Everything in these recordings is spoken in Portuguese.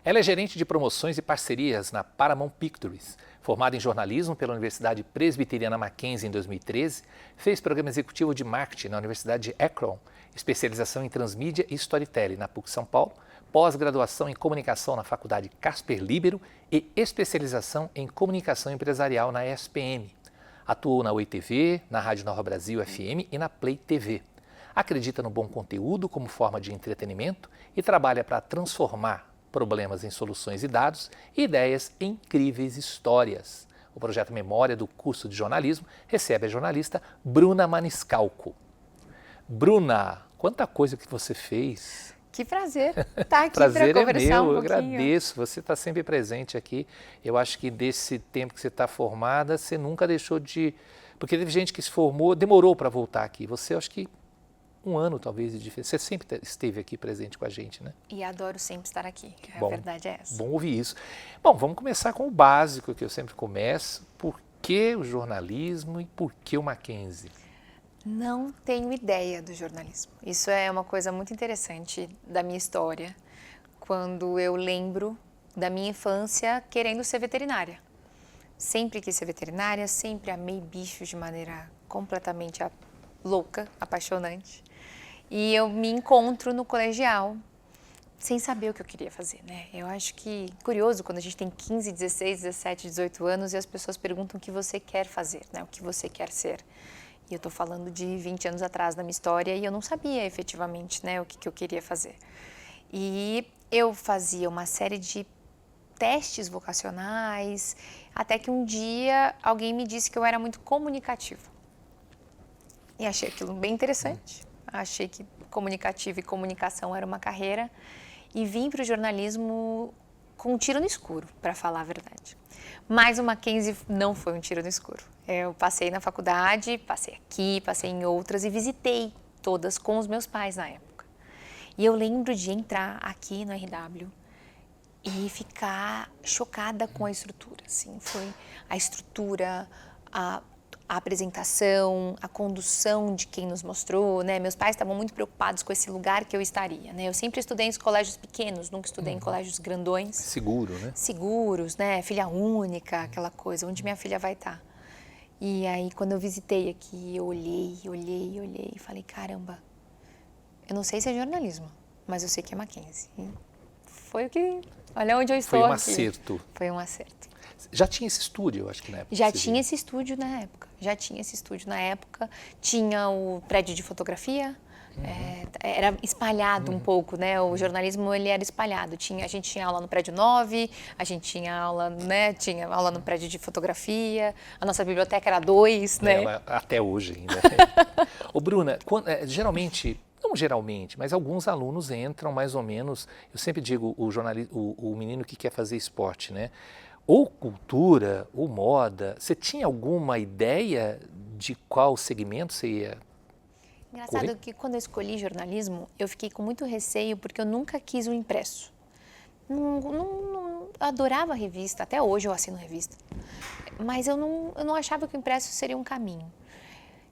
Ela é gerente de promoções e parcerias na Paramount Pictures. Formada em jornalismo pela Universidade Presbiteriana Mackenzie em 2013, fez programa executivo de marketing na Universidade de Akron, especialização em transmídia e storytelling na PUC São Paulo, pós-graduação em comunicação na Faculdade Casper Libero e especialização em comunicação empresarial na ESPM. Atuou na Oi TV, na Rádio Nova Brasil FM e na Play TV. Acredita no bom conteúdo como forma de entretenimento e trabalha para transformar problemas em soluções e dados e ideias em incríveis histórias. O projeto Memória do curso de jornalismo recebe a jornalista Bruna Maniscalco. Bruna, quanta coisa que você fez. Que prazer estar aqui Prazer para conversar é meu, um eu pouquinho. agradeço, você está sempre presente aqui. Eu acho que desse tempo que você está formada, você nunca deixou de... Porque teve gente que se formou, demorou para voltar aqui. Você, acho que um ano talvez de diferença. Você sempre esteve aqui presente com a gente, né? E adoro sempre estar aqui, Bom, a verdade é essa. Bom ouvir isso. Bom, vamos começar com o básico que eu sempre começo. Por que o jornalismo e por que o Mackenzie? Não tenho ideia do jornalismo. Isso é uma coisa muito interessante da minha história, quando eu lembro da minha infância querendo ser veterinária. Sempre quis ser veterinária, sempre amei bichos de maneira completamente louca, apaixonante. E eu me encontro no colegial sem saber o que eu queria fazer, né? Eu acho que curioso quando a gente tem 15, 16, 17, 18 anos e as pessoas perguntam o que você quer fazer, né? O que você quer ser. E eu estou falando de 20 anos atrás da minha história e eu não sabia efetivamente, né, o que eu queria fazer. E eu fazia uma série de testes vocacionais, até que um dia alguém me disse que eu era muito comunicativa. E achei aquilo bem interessante. Achei que comunicativa e comunicação era uma carreira e vim para o jornalismo com um tiro no escuro, para falar a verdade. Mas o Mackenzie não foi um tiro no escuro. Eu passei na faculdade, passei aqui, passei em outras e visitei todas com os meus pais na época. E eu lembro de entrar aqui no RW e ficar chocada com a estrutura. Assim, foi a estrutura, a apresentação, a condução de quem nos mostrou, né? Meus pais estavam muito preocupados com esse lugar que eu estaria, né? Eu sempre estudei em colégios pequenos, nunca estudei em colégios grandões. Seguro, né? Seguros, né? Filha única, aquela coisa, onde minha filha vai estar. E aí, quando eu visitei aqui, eu olhei e falei, caramba, eu não sei se é jornalismo, mas eu sei que é Mackenzie. E foi o que... Olha onde eu estou aqui. Foi um acerto. Foi um acerto. Já tinha esse estúdio, eu acho que na época. Já tinha esse estúdio na época. Tinha o prédio de fotografia, era espalhado um pouco, né? O jornalismo, ele era espalhado. A gente tinha aula no prédio 9, a gente tinha aula, né? Tinha aula no prédio de fotografia, a nossa biblioteca era 2, né? Ela, até hoje ainda. Ô, Bruna, geralmente... Não geralmente, mas alguns alunos entram mais ou menos, eu sempre digo, o menino que quer fazer esporte, né? Ou cultura, ou moda. Você tinha alguma ideia de qual segmento você ia Engraçado correr? que quando eu escolhi jornalismo, eu fiquei com muito receio porque eu nunca quis o impresso. Eu adorava revista, até hoje eu assino revista, mas eu não achava que o impresso seria um caminho.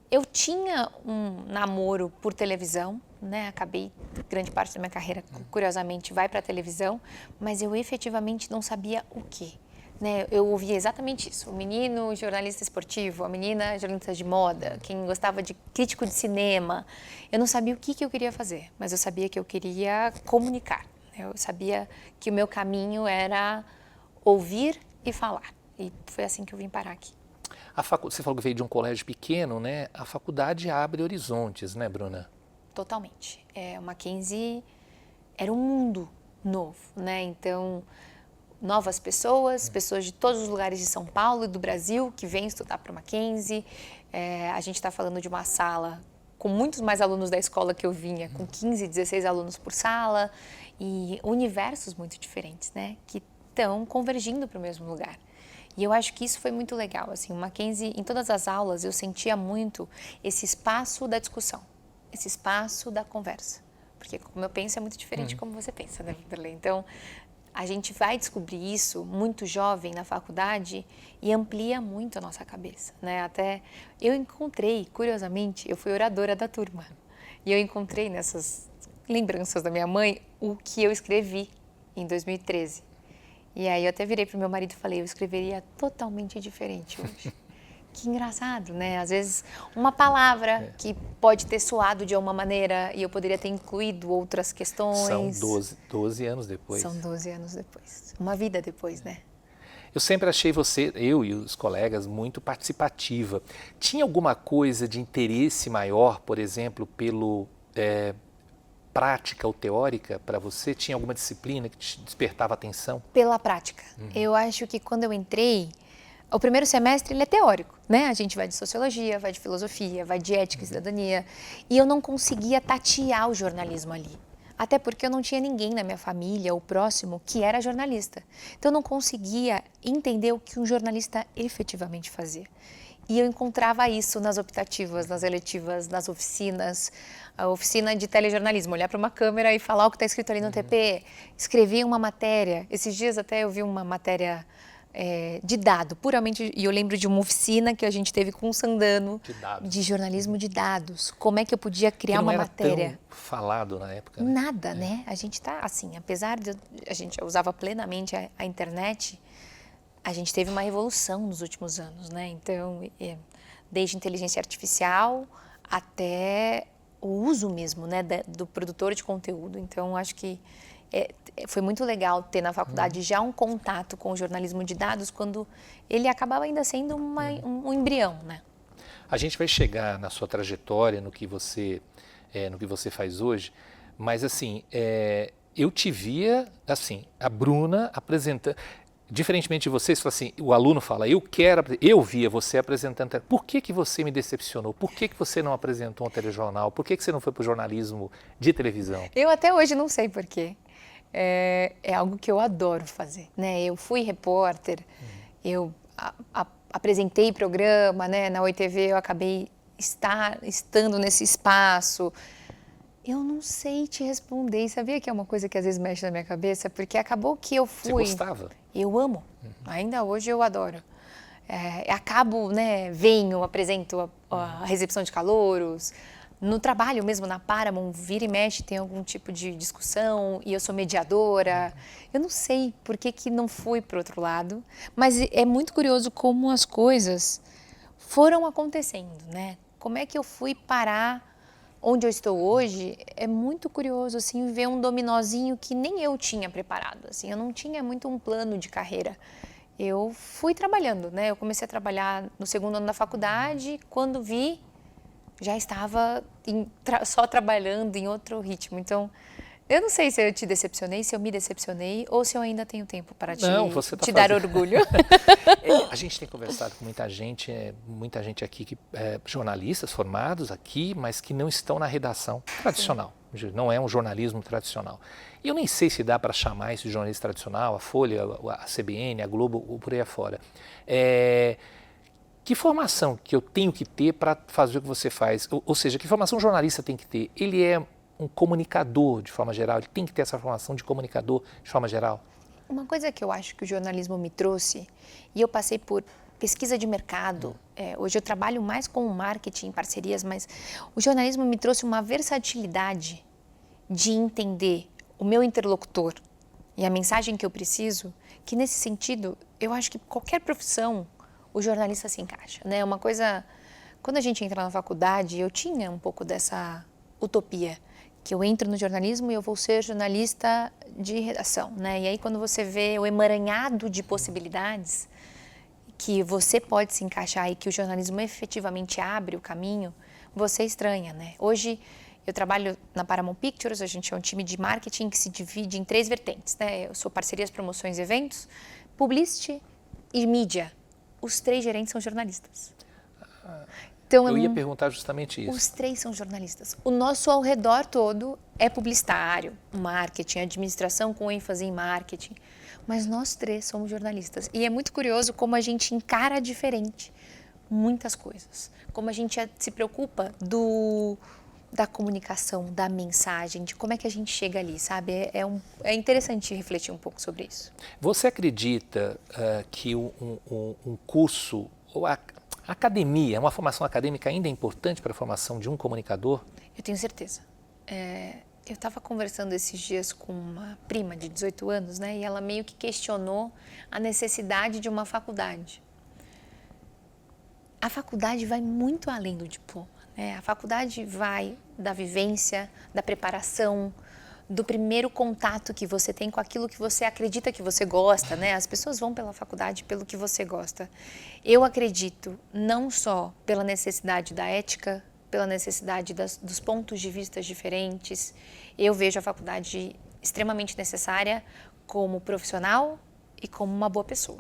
Eu tinha um namoro por televisão, né? Acabei grande parte da minha carreira, curiosamente, vai para a televisão, mas eu efetivamente não sabia o quê. Né? Eu ouvia exatamente isso, o menino jornalista esportivo, a menina jornalista de moda, quem gostava de crítico de cinema. Eu não sabia o que eu queria fazer, mas eu sabia que eu queria comunicar. Eu sabia que o meu caminho era ouvir e falar. E foi assim que eu vim parar aqui. Você falou que veio de um colégio pequeno, né? A faculdade abre horizontes, né, Bruna? Totalmente. O Mackenzie era um mundo novo, né? Então, novas pessoas de todos os lugares de São Paulo e do Brasil que vêm estudar para o Mackenzie. A gente está falando de uma sala com muitos mais alunos da escola que eu vinha, com 15, 16 alunos por sala, e universos muito diferentes, né? Que estão convergindo para o mesmo lugar. E eu acho que isso foi muito legal, assim, o Mackenzie, em todas as aulas, eu sentia muito esse espaço da discussão, esse espaço da conversa. Porque como eu penso é muito diferente de como você pensa, né, Vanderlei? Então, a gente vai descobrir isso muito jovem na faculdade e amplia muito a nossa cabeça, né? Até eu encontrei, curiosamente, eu fui oradora da turma. E eu encontrei nessas lembranças da minha mãe o que eu escrevi em 2013. E aí eu até virei pro meu marido e falei, eu escreveria totalmente diferente hoje. Que engraçado, né? Às vezes uma palavra que pode ter soado de uma maneira e eu poderia ter incluído outras questões. São 12 anos depois. São 12 anos depois. Uma vida depois, né? Eu sempre achei você, eu e os colegas, muito participativa. Tinha alguma coisa de interesse maior, por exemplo, pelo prática ou teórica para você? Tinha alguma disciplina que te despertava atenção? Pela prática. Eu acho que quando eu entrei, o primeiro semestre ele é teórico, né? A gente vai de sociologia, vai de filosofia, vai de ética e cidadania. E eu não conseguia tatear o jornalismo ali. Até porque eu não tinha ninguém na minha família ou próximo que era jornalista. Então eu não conseguia entender o que um jornalista efetivamente fazia. E eu encontrava isso nas optativas, nas eletivas, nas oficinas. A oficina de telejornalismo, olhar para uma câmera e falar o que está escrito ali no TP. Escrever uma matéria. Esses dias até eu vi uma matéria de dado, puramente, e eu lembro de uma oficina que a gente teve com o Sandano, de jornalismo de dados. Como é que eu podia criar uma matéria? Não era tão falado na época, né? Nada, né? A gente tá assim, apesar de a gente usava plenamente a internet, a gente teve uma revolução nos últimos anos, né? Então, desde inteligência artificial até o uso mesmo, né, do produtor de conteúdo. Então, acho que foi muito legal ter na faculdade já um contato com o jornalismo de dados, quando ele acabava ainda sendo um embrião, né? A gente vai chegar na sua trajetória, no que você faz hoje, mas assim, eu te via, assim, a Bruna apresentando, diferentemente de vocês, assim, o aluno fala, eu via você apresentando, por que você me decepcionou? Por que você não apresentou um telejornal? Por que você não foi para o jornalismo de televisão? Eu até hoje não sei por quê. É algo que eu adoro fazer, né? Eu fui repórter, eu apresentei programa, né? Na OITV eu acabei estando nesse espaço. Eu não sei te responder. E sabia que é uma coisa que às vezes mexe na minha cabeça? Porque acabou que eu fui... Você gostava? Eu amo. Ainda hoje eu adoro. Acabo, né? Venho, apresento a recepção de calouros. No trabalho mesmo, na Paramount, vira e mexe, tem algum tipo de discussão e eu sou mediadora. Eu não sei por que não fui para o outro lado, mas é muito curioso como as coisas foram acontecendo, né? Como é que eu fui parar onde eu estou hoje? É muito curioso, assim, ver um dominozinho que nem eu tinha preparado, assim. Eu não tinha muito um plano de carreira. Eu fui trabalhando, né? Eu comecei a trabalhar no segundo ano da faculdade, quando vi... já estava só trabalhando em outro ritmo. Então, eu não sei se eu te decepcionei, se eu me decepcionei ou se eu ainda tenho tempo para te dar orgulho. A gente tem conversado com muita gente aqui, jornalistas formados aqui, mas que não estão na redação tradicional. Sim. Não é um jornalismo tradicional. E eu nem sei se dá para chamar esse jornalismo tradicional, a Folha, a CBN, a Globo, ou por aí afora. Que formação que eu tenho que ter para fazer o que você faz? Ou seja, que formação o jornalista tem que ter? Ele é um comunicador de forma geral? Ele tem que ter essa formação de comunicador de forma geral? Uma coisa que eu acho que o jornalismo me trouxe, e eu passei por pesquisa de mercado, hoje eu trabalho mais com marketing, parcerias, mas o jornalismo me trouxe uma versatilidade de entender o meu interlocutor e a mensagem que eu preciso, que nesse sentido, eu acho que qualquer profissão, o jornalista se encaixa, né? Uma coisa, quando a gente entra na faculdade, eu tinha um pouco dessa utopia, que eu entro no jornalismo e eu vou ser jornalista de redação, né? E aí quando você vê o emaranhado de possibilidades que você pode se encaixar e que o jornalismo efetivamente abre o caminho, você estranha, né? Hoje eu trabalho na Paramount Pictures, a gente é um time de marketing que se divide em 3 vertentes, né? Eu sou parcerias, promoções e eventos, publicity e mídia. Os 3 gerentes são jornalistas. Então, eu ia perguntar justamente isso. Os 3 são jornalistas. O nosso ao redor todo é publicitário, marketing, administração com ênfase em marketing. Mas nós 3 somos jornalistas. E é muito curioso como a gente encara diferente muitas coisas. Como a gente se preocupa da comunicação, da mensagem, de como é que a gente chega ali, sabe? É interessante refletir um pouco sobre isso. Você acredita que um curso, ou a academia, uma formação acadêmica ainda é importante para a formação de um comunicador? Eu tenho certeza. Eu estava conversando esses dias com uma prima de 18 anos, né? E ela meio que questionou a necessidade de uma faculdade. A faculdade vai muito além do diploma, né? A faculdade vai da vivência, da preparação, do primeiro contato que você tem com aquilo que você acredita que você gosta, né? As pessoas vão pela faculdade pelo que você gosta. Eu acredito não só pela necessidade da ética, pela necessidade dos pontos de vista diferentes. Eu vejo a faculdade extremamente necessária como profissional e como uma boa pessoa.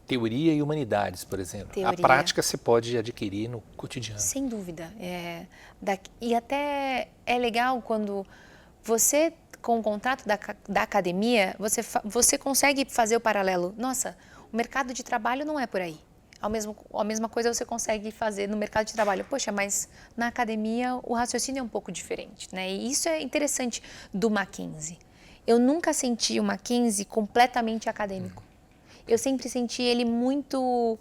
Teoria e humanidades, por exemplo. Teoria. A prática você pode adquirir no cotidiano. Sem dúvida. E até é legal quando você, com o contrato da academia, você consegue fazer o paralelo. Nossa, o mercado de trabalho não é por aí. A mesma coisa você consegue fazer no mercado de trabalho. Poxa, mas na academia o raciocínio é um pouco diferente, né? E isso é interessante do Mackenzie. Eu nunca senti o Mackenzie completamente acadêmico. Eu sempre senti ele muito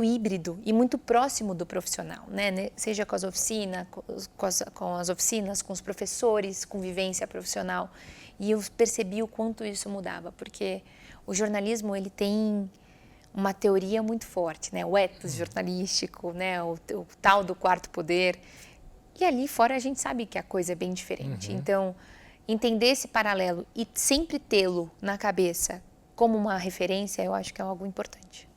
híbrido e muito próximo do profissional, né? Seja com as oficinas, com os professores, com vivência profissional. E eu percebi o quanto isso mudava, porque o jornalismo ele tem uma teoria muito forte, né? O ethos jornalístico, né? O tal do quarto poder. E ali fora a gente sabe que a coisa é bem diferente. Então, entender esse paralelo e sempre tê-lo na cabeça como uma referência, eu acho que é algo importante.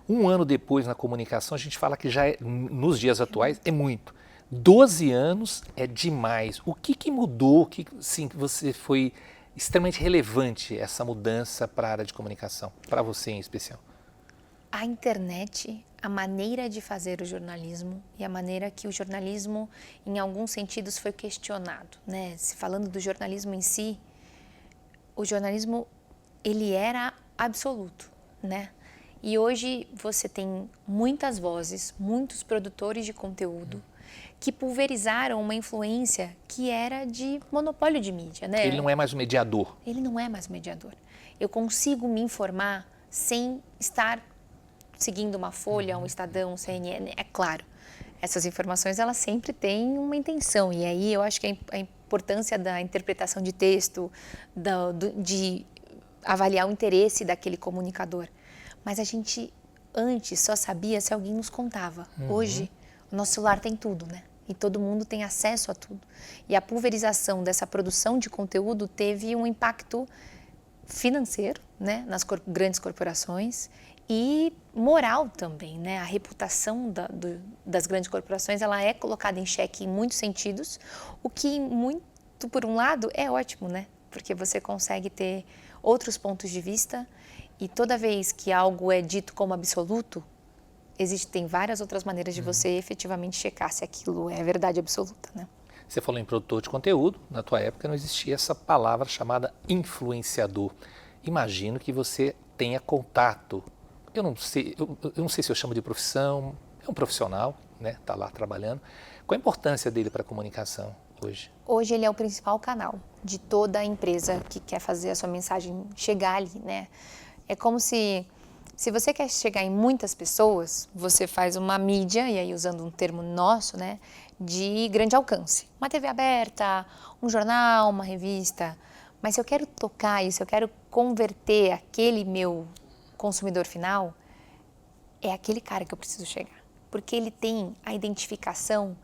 Um ano depois na comunicação, a gente fala que já nos dias atuais é muito. 12 anos é demais. O que mudou? Sim, você foi extremamente relevante essa mudança para a área de comunicação, para você em especial? A internet, a maneira de fazer o jornalismo e a maneira que o jornalismo, em alguns sentidos, foi questionado, né? Se falando do jornalismo em si, o jornalismo ele era absoluto, né? E hoje você tem muitas vozes, muitos produtores de conteúdo que pulverizaram uma influência que era de monopólio de mídia, né? Ele não é mais um mediador. Ele não é mais um mediador. Eu consigo me informar sem estar seguindo uma Folha, um Estadão, um CNN. É claro, essas informações elas sempre têm uma intenção. E aí eu acho que a importância da interpretação de texto, de avaliar o interesse daquele comunicador. Mas a gente antes só sabia se alguém nos contava. Hoje, o nosso celular tem tudo, né? E todo mundo tem acesso a tudo. E a pulverização dessa produção de conteúdo teve um impacto financeiro, né? Nas grandes corporações e moral também, né? A reputação das grandes corporações ela é colocada em xeque em muitos sentidos, o que muito, por um lado, é ótimo, né? Porque você consegue ter outros pontos de vista e toda vez que algo é dito como absoluto, tem várias outras maneiras de você efetivamente checar se aquilo é verdade absoluta, né? Você falou em produtor de conteúdo, na tua época não existia essa palavra chamada influenciador. Imagino que você tenha contato, eu não sei se eu chamo de profissão, é um profissional, né? Está lá trabalhando. Qual a importância dele para a comunicação hoje? Hoje ele é o principal canal de toda a empresa que quer fazer a sua mensagem chegar ali, né? É como se você quer chegar em muitas pessoas, você faz uma mídia, e aí usando um termo nosso, né, de grande alcance. Uma TV aberta, um jornal, uma revista. Mas se eu quero tocar isso, se eu quero converter aquele meu consumidor final, é aquele cara que eu preciso chegar. Porque ele tem a identificação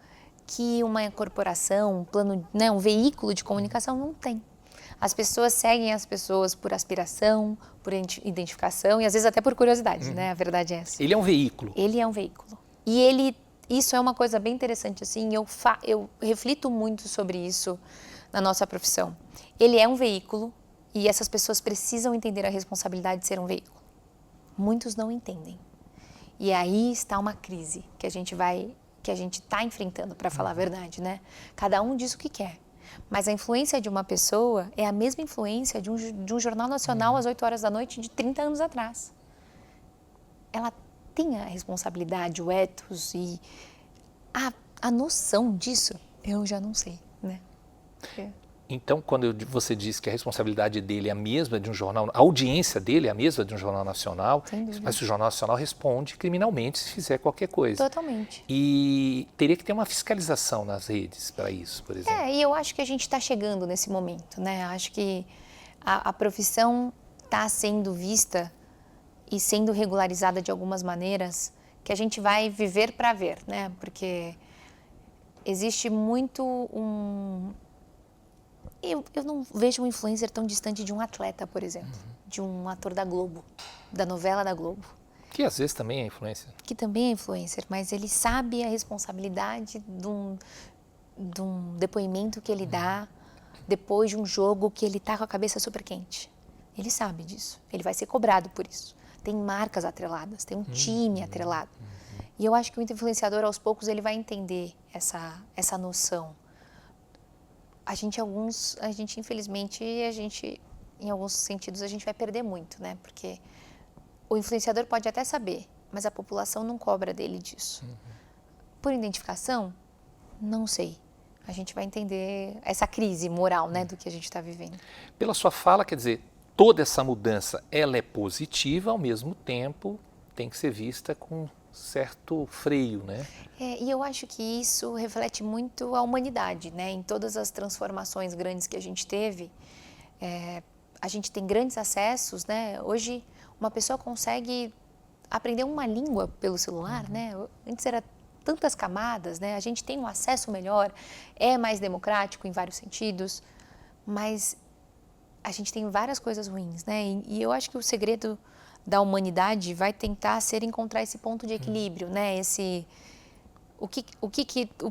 que uma corporação, um plano, né, um veículo de comunicação não tem. As pessoas seguem as pessoas por aspiração, por identificação e às vezes até por curiosidade, né? A verdade é essa. Ele é um veículo. Ele é um veículo. E isso é uma coisa bem interessante, assim, eu reflito muito sobre isso na nossa profissão. Ele é um veículo e essas pessoas precisam entender a responsabilidade de ser um veículo. Muitos não entendem. E aí está uma crise que a gente está enfrentando, para falar a verdade, né? Cada um diz o que quer. Mas a influência de uma pessoa é a mesma influência de um jornal nacional às 8 horas da noite de 30 anos atrás. Ela tem a responsabilidade, o ethos e a noção disso, eu já não sei, né? Então, quando você diz que a responsabilidade dele é a mesma de um jornal, a audiência dele é a mesma de um jornal nacional, mas o jornal nacional responde criminalmente se fizer qualquer coisa. Totalmente. E teria que ter uma fiscalização nas redes para isso, por exemplo. E eu acho que a gente está chegando nesse momento, né? Acho que a profissão está sendo vista e sendo regularizada de algumas maneiras que a gente vai viver para ver, né? Porque existe muito Eu não vejo um influencer tão distante de um atleta, por exemplo, de um ator da Globo, da novela da Globo. Que às vezes também é influência. Que também é influencer, mas ele sabe a responsabilidade de um depoimento que ele dá depois de um jogo que ele está com a cabeça super quente. Ele sabe disso, ele vai ser cobrado por isso. Tem marcas atreladas, tem um time atrelado. E eu acho que o influenciador, aos poucos, ele vai entender essa noção. Infelizmente, em alguns sentidos, a gente vai perder muito, né? Porque o influenciador pode até saber, mas a população não cobra dele disso. Por identificação, não sei. A gente vai entender essa crise moral, né, do que a gente está vivendo. Pela sua fala, quer dizer, toda essa mudança, ela é positiva, ao mesmo tempo tem que ser vista com certo freio, né? E eu acho que isso reflete muito a humanidade, né? Em todas as transformações grandes que a gente teve, a gente tem grandes acessos, né? Hoje, uma pessoa consegue aprender uma língua pelo celular, né? Antes era tantas camadas, né? A gente tem um acesso melhor, é mais democrático em vários sentidos, mas a gente tem várias coisas ruins, né? E eu acho que o segredo da humanidade vai tentar ser encontrar esse ponto de equilíbrio, né?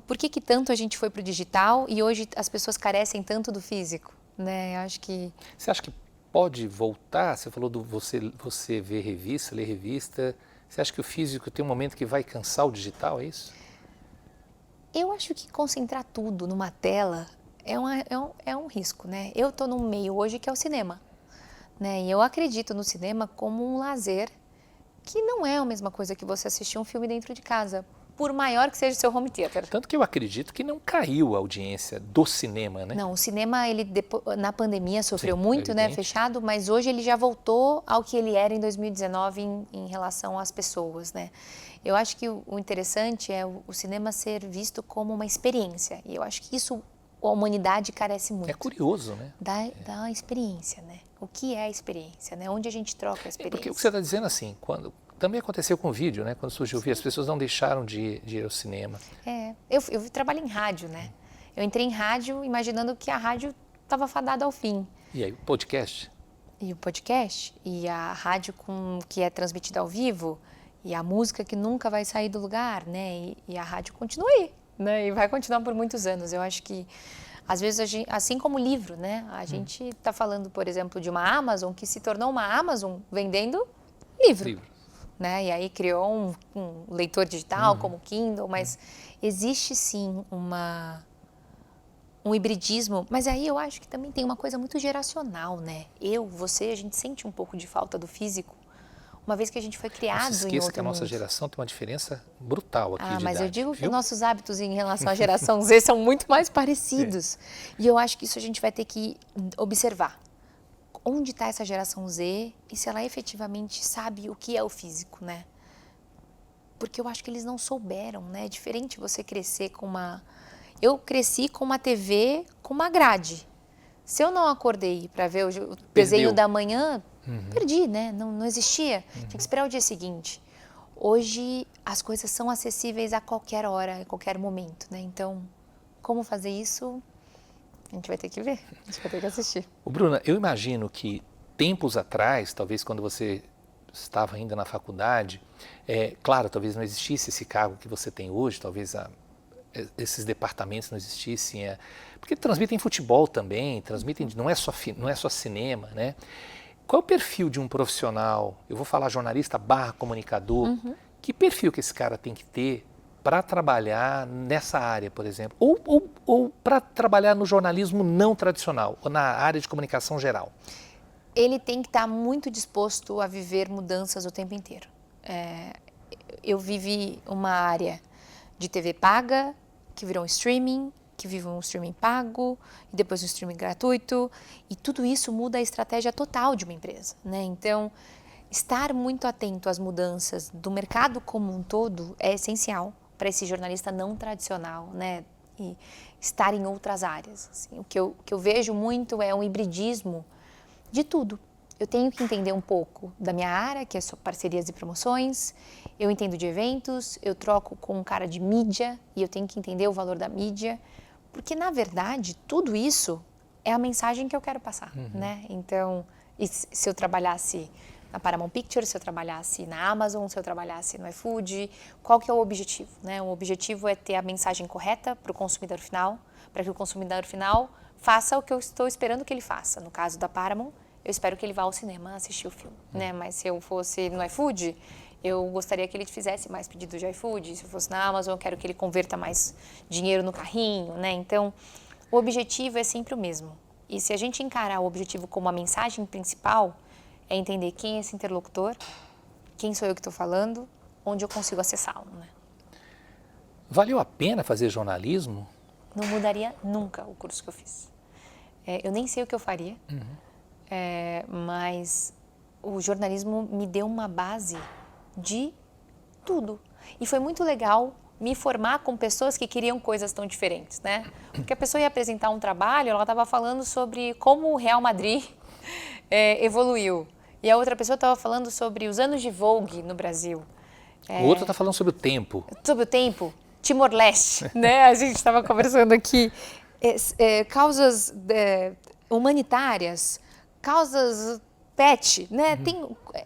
Por que tanto a gente foi para o digital e hoje as pessoas carecem tanto do físico, né? Eu acho que... Você acha que pode voltar? Você falou do você ver revista, ler revista. Você acha que o físico tem um momento que vai cansar o digital, é isso? Eu acho que concentrar tudo numa tela é um risco, né? Eu estou num meio hoje que é o cinema, né? E eu acredito no cinema como um lazer que não é a mesma coisa que você assistir um filme dentro de casa, por maior que seja o seu home theater. Tanto que eu acredito que não caiu a audiência do cinema, né? Não, o cinema, na pandemia sofreu muito, evidente, né, fechado, mas hoje ele já voltou ao que ele era em 2019 em relação às pessoas, né? Eu acho que o interessante é o cinema ser visto como uma experiência, e eu acho que isso a humanidade carece muito. É curioso, né? Da experiência, né? O que é a experiência, né? Onde a gente troca a experiência. Porque o que você está dizendo assim, também aconteceu com o vídeo, né? Quando surgiu o vídeo, as pessoas não deixaram de ir ao cinema. Eu trabalho em rádio, né? Eu entrei em rádio imaginando que a rádio estava fadada ao fim. E aí, o podcast? E o podcast, e a rádio que é transmitida ao vivo, e a música que nunca vai sair do lugar, né? E a rádio continua aí, né? E vai continuar por muitos anos. Eu acho que, às vezes, assim como o livro, né? A gente está falando, por exemplo, de uma Amazon que se tornou uma Amazon vendendo livro. Né? E aí criou um leitor digital como o Kindle, mas existe sim um hibridismo, mas aí eu acho que também tem uma coisa muito geracional, né? Você, a gente sente um pouco de falta do físico, uma vez que a gente foi criado em outro mundo. Não se esqueça que a nossa geração tem uma diferença brutal aqui de idade. Mas eu digo que viu? nossos hábitos em relação à geração Z são muito mais parecidos. E eu acho que isso a gente vai ter que observar. Onde está essa geração Z e se ela efetivamente sabe o que é o físico, né? Porque eu acho que eles não souberam, né? É diferente você crescer com uma... Eu cresci com uma TV com uma grade. Se eu não acordei para ver o desenho da manhã, perdi, né? Não existia. Tinha que esperar o dia seguinte. Hoje as coisas são acessíveis a qualquer hora, a qualquer momento, né? Então, como fazer isso... A gente vai ter que ver, a gente vai ter que assistir. Bruna, eu imagino que tempos atrás, talvez quando você estava ainda na faculdade, claro, talvez não existisse esse cargo que você tem hoje, talvez esses departamentos não existissem, porque transmitem futebol também, não é só cinema, né? Qual é o perfil de um profissional, eu vou falar jornalista / comunicador, que perfil que esse cara tem que ter para trabalhar nessa área, por exemplo, ou para trabalhar no jornalismo não tradicional, ou na área de comunicação geral? Ele tem que estar muito disposto a viver mudanças o tempo inteiro. Eu vivi uma área de TV paga, que virou um streaming, que vive um streaming pago, e depois um streaming gratuito, e tudo isso muda a estratégia total de uma empresa, né? Então, estar muito atento às mudanças do mercado como um todo é essencial para esse jornalista não tradicional, né? E estar em outras áreas. Assim. O que eu vejo muito é um hibridismo de tudo. Eu tenho que entender um pouco da minha área, que é parcerias e promoções, eu entendo de eventos, eu troco com um cara de mídia e eu tenho que entender o valor da mídia, porque, na verdade, tudo isso é a mensagem que eu quero passar, né? Então, se eu trabalhasse na Paramount Pictures, se eu trabalhasse na Amazon, se eu trabalhasse no iFood, qual que é o objetivo, né? O objetivo é ter a mensagem correta para o consumidor final, para que o consumidor final faça o que eu estou esperando que ele faça. No caso da Paramount, eu espero que ele vá ao cinema assistir o filme, né? Mas se eu fosse no iFood, eu gostaria que ele fizesse mais pedidos de iFood. Se eu fosse na Amazon, eu quero que ele converta mais dinheiro no carrinho, né? Então, o objetivo é sempre o mesmo. E se a gente encarar o objetivo como a mensagem principal, é entender quem é esse interlocutor, quem sou eu que estou falando, onde eu consigo acessá-lo, né? Valeu a pena fazer jornalismo? Não mudaria nunca o curso que eu fiz. Eu nem sei o que eu faria, mas o jornalismo me deu uma base de tudo. E foi muito legal me formar com pessoas que queriam coisas tão diferentes, né? Porque a pessoa ia apresentar um trabalho, ela estava falando sobre como o Real Madrid evoluiu. E a outra pessoa estava falando sobre os anos de Vogue no Brasil. O outro está falando sobre o tempo. Sobre o tempo, Timor-Leste, né? A gente estava conversando aqui. Causas humanitárias, causas pet, né?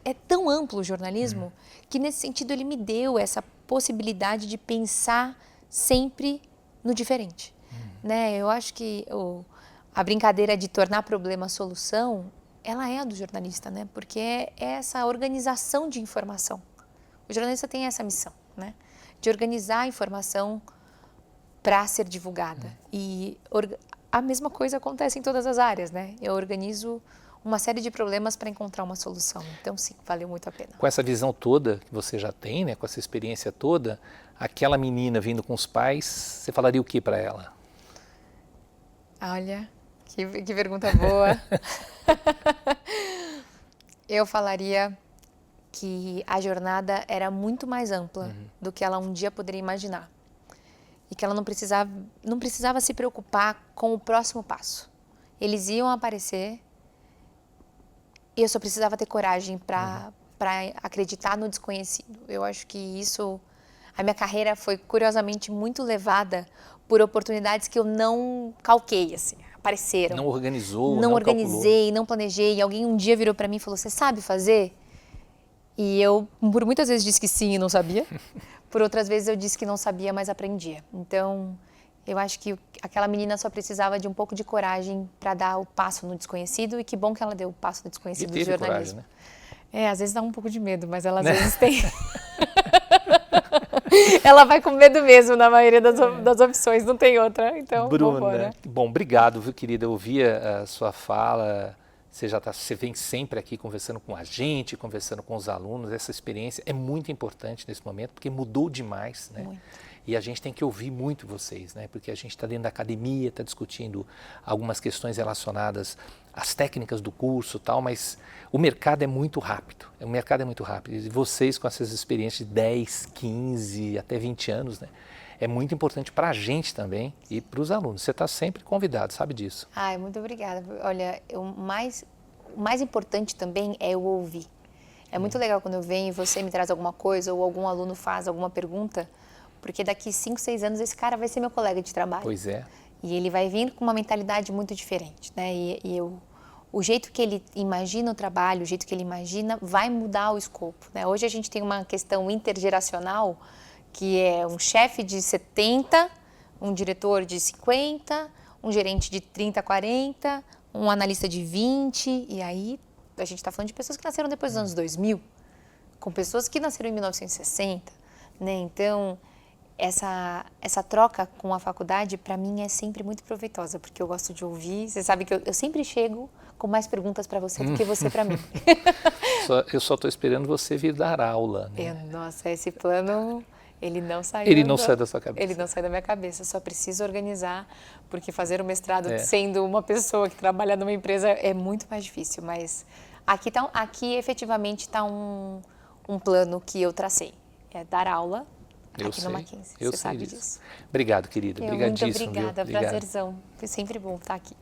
É tão amplo o jornalismo que, nesse sentido, ele me deu essa possibilidade de pensar sempre no diferente. Né? Eu acho que a brincadeira de tornar problema solução, ela é a do jornalista, né? Porque é essa organização de informação. O jornalista tem essa missão, né? De organizar a informação para ser divulgada. E a mesma coisa acontece em todas as áreas, né? Eu organizo uma série de problemas para encontrar uma solução. Então, sim, valeu muito a pena. Com essa visão toda que você já tem, né? Com essa experiência toda, aquela menina vindo com os pais, você falaria o que para ela? Olha, que pergunta boa. Eu falaria que a jornada era muito mais ampla do que ela um dia poderia imaginar. E que ela não precisava se preocupar com o próximo passo. Eles iam aparecer e eu só precisava ter coragem para acreditar no desconhecido. Eu acho que isso... A minha carreira foi, curiosamente, muito levada por oportunidades que eu não calquei, assim. Apareceram. Não organizou, não organizei, calculou. não planejei. Alguém um dia virou para mim e falou, você sabe fazer? E eu, por muitas vezes, disse que sim e não sabia. Por outras vezes, eu disse que não sabia, mas aprendia. Então, eu acho que aquela menina só precisava de um pouco de coragem para dar o passo no desconhecido. E que bom que ela deu o passo no desconhecido do jornalismo. Coragem, né? Às vezes dá um pouco de medo, mas ela às vezes tem... Ela vai com medo mesmo na maioria das opções, não tem outra. Então, Bruna, bom, obrigado, viu, querida? Eu ouvi a sua fala, você vem sempre aqui conversando com a gente, conversando com os alunos. Essa experiência é muito importante nesse momento, porque mudou demais, né? Muito. E a gente tem que ouvir muito vocês, né? Porque a gente está dentro da academia, está discutindo algumas questões relacionadas às técnicas do curso e tal, mas o mercado é muito rápido. O mercado é muito rápido. E vocês, com essas experiências de 10, 15, até 20 anos, né? É muito importante para a gente também e para os alunos. Você está sempre convidado, sabe disso. Ai, muito obrigada. Olha, o mais importante também é eu ouvir. É muito legal quando eu venho e você me traz alguma coisa ou algum aluno faz alguma pergunta, porque daqui 5, 6 anos esse cara vai ser meu colega de trabalho. Pois é. E ele vai vir com uma mentalidade muito diferente, né? O jeito que ele imagina o trabalho, o jeito que ele imagina, vai mudar o escopo, né? Hoje a gente tem uma questão intergeracional, que é um chefe de 70, um diretor de 50, um gerente de 30, 40, um analista de 20, e aí a gente está falando de pessoas que nasceram depois dos anos 2000, com pessoas que nasceram em 1960, né? Então... Essa troca com a faculdade, para mim, é sempre muito proveitosa, porque eu gosto de ouvir. Você sabe que eu sempre chego com mais perguntas para você do que você para mim. Eu só estou esperando você vir dar aula. Né? Nossa, esse plano Ele não saiu. Ele não saiu da sua cabeça. Ele não saiu da minha cabeça. Só preciso organizar, porque fazer o mestrado sendo uma pessoa que trabalha numa empresa é muito mais difícil. Mas aqui efetivamente está um plano que eu tracei. É dar aula aqui no Mackenzie. Você sabe disso. Obrigado, querida. Obrigadíssimo. Muito obrigada. Prazerzão. Foi sempre bom estar aqui.